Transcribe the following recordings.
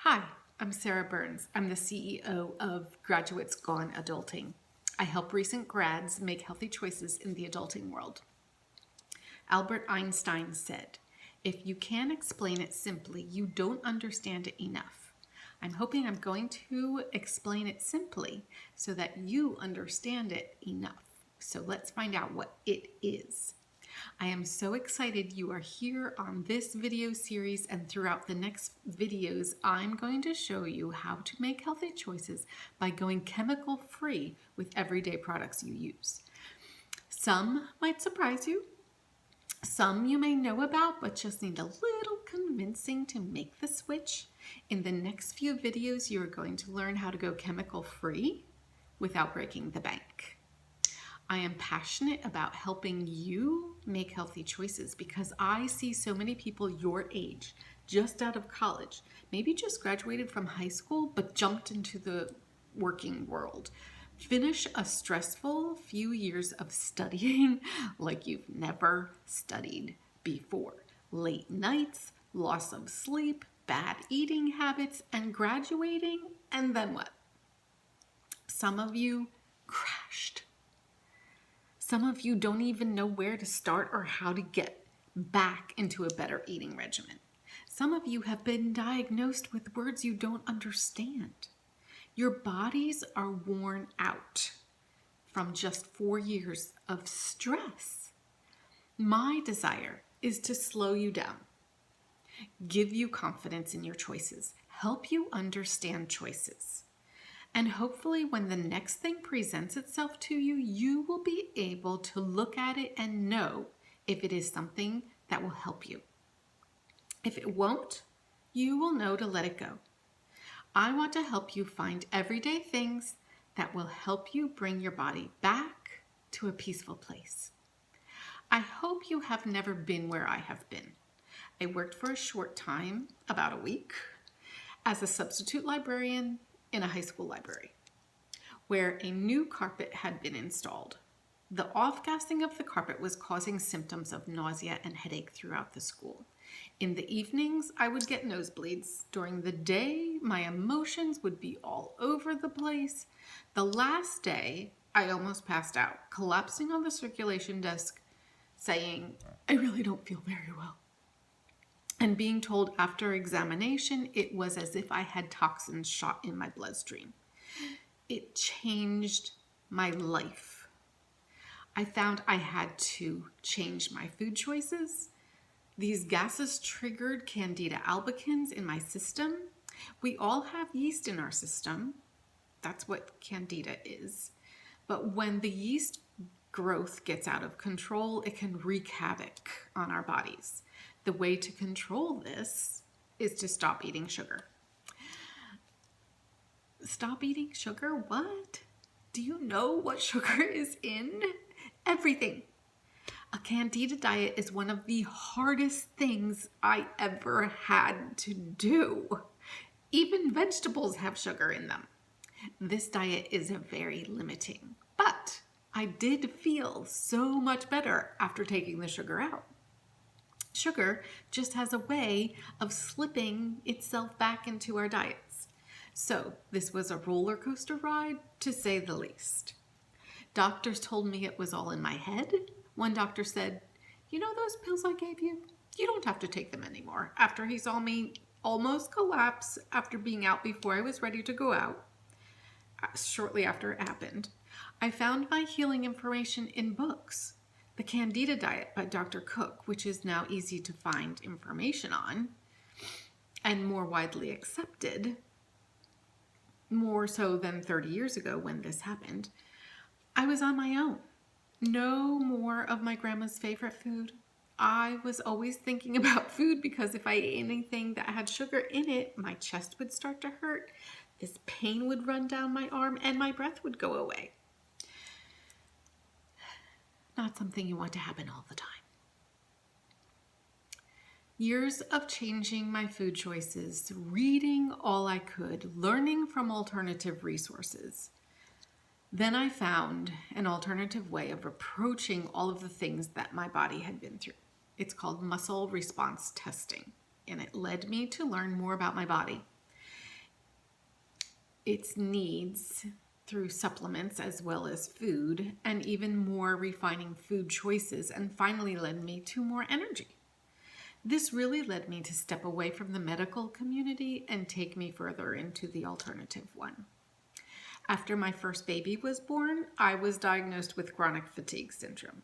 Hi, I'm Sarah Burns. I'm the CEO of Graduates Gone Adulting. I help recent grads make healthy choices in the adulting world. Albert Einstein said, "If you can't explain it simply, you don't understand it enough." I'm hoping I'm going to explain it simply so that you understand it enough. So let's find out what it is. I am so excited you are here on this video series, and throughout the next videos, I'm going to show you how to make healthy choices by going chemical free with everyday products you use. Some might surprise you. Some you may know about, but just need a little convincing to make the switch. In the next few videos, you're going to learn how to go chemical free without breaking the bank. I am passionate about helping you make healthy choices because I see so many people your age, just out of college, maybe just graduated from high school, but jumped into the working world. Finish a stressful few years of studying like you've never studied before. Late nights, loss of sleep, bad eating habits, and graduating, and then what? Some of you crashed. Some of you don't even know where to start or how to get back into a better eating regimen. Some of you have been diagnosed with words you don't understand. Your bodies are worn out from just 4 years of stress. My desire is to slow you down, give you confidence in your choices, help you understand choices. And hopefully when the next thing presents itself to you, you will be able to look at it and know if it is something that will help you. If it won't, you will know to let it go. I want to help you find everyday things that will help you bring your body back to a peaceful place. I hope you have never been where I have been. I worked for a short time, about a week, as a substitute librarian in a high school library, where a new carpet had been installed. The off-gassing of the carpet was causing symptoms of nausea and headache throughout the school. In the evenings, I would get nosebleeds. During the day, my emotions would be all over the place. The last day, I almost passed out, collapsing on the circulation desk, saying, "I really don't feel very well." And being told after examination, it was as if I had toxins shot in my bloodstream. It changed my life. I found I had to change my food choices. These gases triggered Candida albicans in my system. We all have yeast in our system. That's what Candida is. But when the yeast growth gets out of control, it can wreak havoc on our bodies. The way to control this is to stop eating sugar. Stop eating sugar? What? Do you know what sugar is in? Everything. A Candida diet is one of the hardest things I ever had to do. Even vegetables have sugar in them. This diet is very limiting, but I did feel so much better after taking the sugar out. Sugar just has a way of slipping itself back into our diets. So this was a roller coaster ride, to say the least. Doctors told me it was all in my head. One doctor said, "You know those pills I gave you? You don't have to take them anymore." After he saw me almost collapse after being out before I was ready to go out, shortly after it happened, I found my healing information in books. The Candida Diet by Dr. Cook, which is now easy to find information on and more widely accepted, more so than 30 years ago when this happened. I was on my own. No more of my grandma's favorite food. I was always thinking about food because if I ate anything that had sugar in it, my chest would start to hurt, this pain would run down my arm, and my breath would go away. Not something you want to happen all the time. Years of changing my food choices, reading all I could, learning from alternative resources. Then I found an alternative way of approaching all of the things that my body had been through. It's called muscle response testing, and it led me to learn more about my body. its needs through supplements as well as food, and even more refining food choices, and finally led me to more energy. This really led me to step away from the medical community and take me further into the alternative one. After my first baby was born, I was diagnosed with chronic fatigue syndrome.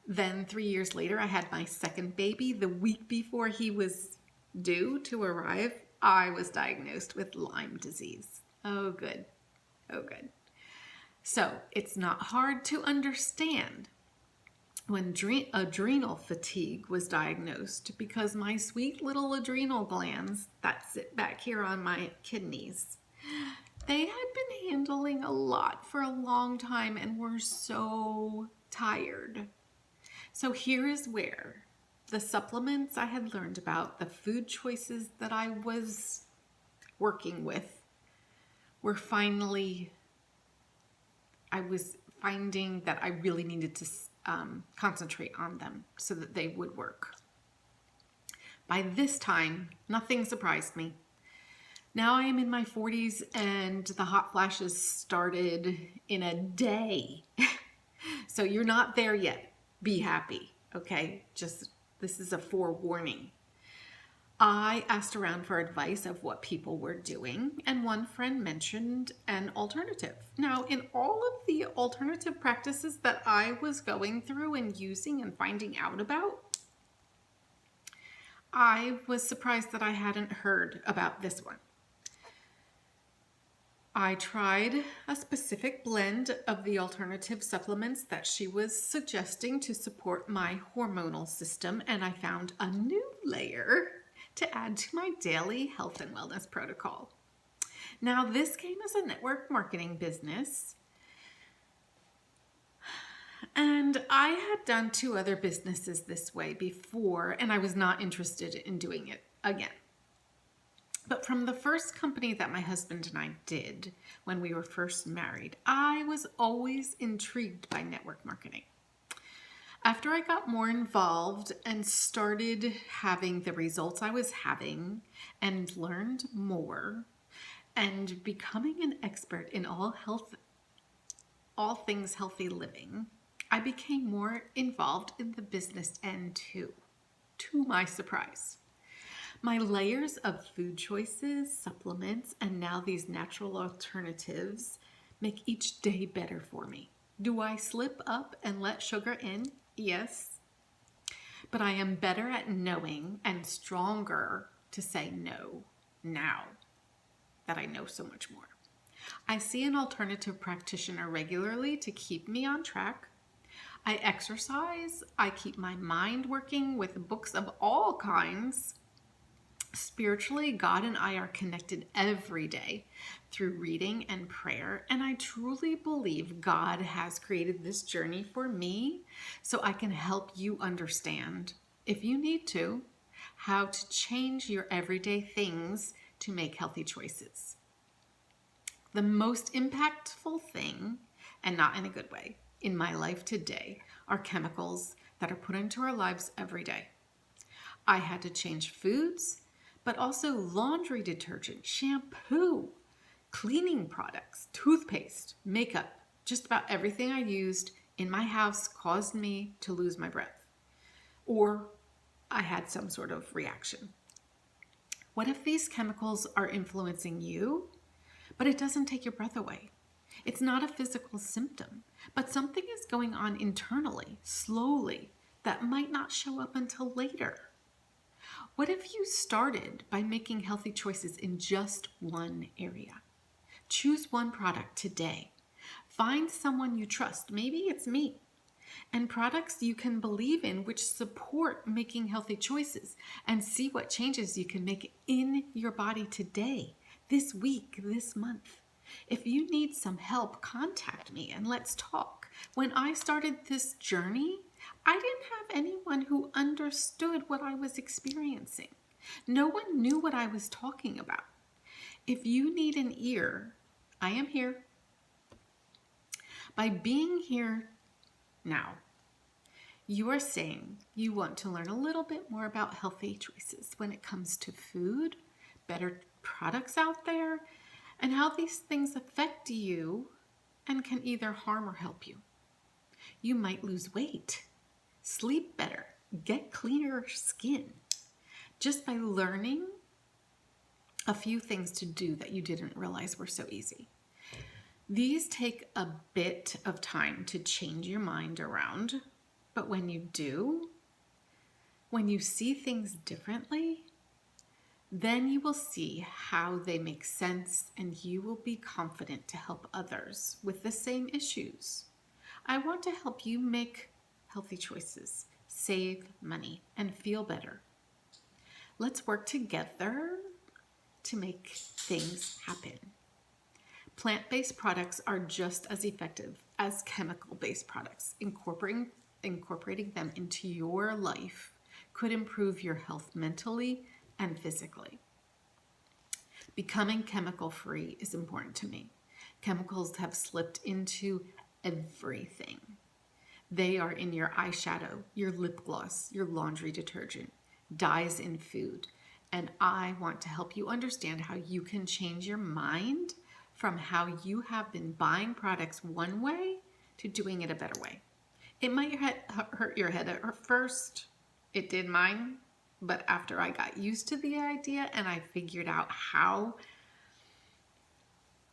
Then 3 years later, I had my second baby. The week before he was due to arrive, I was diagnosed with Lyme disease. Oh, good. Oh, good. So it's not hard to understand when adrenal fatigue was diagnosed, because my sweet little adrenal glands that sit back here on my kidneys, they had been handling a lot for a long time and were so tired. So here is where the supplements I had learned about, the food choices that I was working with, were finally, I was finding that I really needed to concentrate on them so that they would work. By this time, nothing surprised me. Now I am in my 40s and the hot flashes started in a day. So you're not there yet. Be happy, okay? This is a forewarning. I asked around for advice of what people were doing, and one friend mentioned an alternative. Now, in all of the alternative practices that I was going through and using and finding out about, I was surprised that I hadn't heard about this one. I tried a specific blend of the alternative supplements that she was suggesting to support my hormonal system, and I found a new layer to add to my daily health and wellness protocol. Now, this came as a network marketing business, and I had done 2 other businesses this way before, and I was not interested in doing it again. But from the first company that my husband and I did when we were first married, I was always intrigued by network marketing. After I got more involved and started having the results I was having and learned more and becoming an expert in all things healthy living, I became more involved in the business end too, to my surprise. My layers of food choices, supplements, and now these natural alternatives make each day better for me. Do I slip up and let sugar in? Yes. But I am better at knowing and stronger to say no now that I know so much more. I see an alternative practitioner regularly to keep me on track. I exercise. I keep my mind working with books of all kinds. Spiritually, God and I are connected every day through reading and prayer, and I truly believe God has created this journey for me so I can help you understand, if you need to, how to change your everyday things to make healthy choices. The most impactful thing, and not in a good way, in my life today are chemicals that are put into our lives every day. I had to change foods, but also laundry detergent, shampoo, cleaning products, toothpaste, makeup. Just about everything I used in my house caused me to lose my breath, or I had some sort of reaction. What if these chemicals are influencing you, but it doesn't take your breath away? It's not a physical symptom, but something is going on internally, slowly, that might not show up until later. What if you started by making healthy choices in just one area? Choose one product today. Find someone you trust. Maybe it's me. And products you can believe in which support making healthy choices, and see what changes you can make in your body today, this week, this month. If you need some help, contact me and let's talk. When I started this journey, I didn't have anyone who understood what I was experiencing. No one knew what I was talking about. If you need an ear, I am here. By being here now, you are saying you want to learn a little bit more about healthy choices when it comes to food, better products out there, and how these things affect you and can either harm or help you. You might lose weight, sleep better, get clearer skin just by learning a few things to do that you didn't realize were so easy. These take a bit of time to change your mind around, but when you do, when you see things differently, then you will see how they make sense and you will be confident to help others with the same issues. I want to help you make healthy choices, save money, and feel better. Let's work together to make things happen. Plant-based products are just as effective as chemical-based products. Incorporating them into your life could improve your health mentally and physically. Becoming chemical-free is important to me. Chemicals have slipped into everything. They are in your eyeshadow, your lip gloss, your laundry detergent, dyes in food. And I want to help you understand how you can change your mind from how you have been buying products one way to doing it a better way. It might hurt your head at first. It did mine. But after I got used to the idea and I figured out how,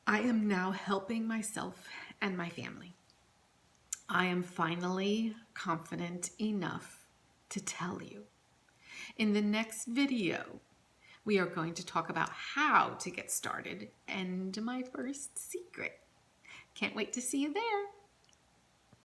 I am now helping myself and my family. I am finally confident enough to tell you. In the next video, we are going to talk about how to get started and my first secret. Can't wait to see you there.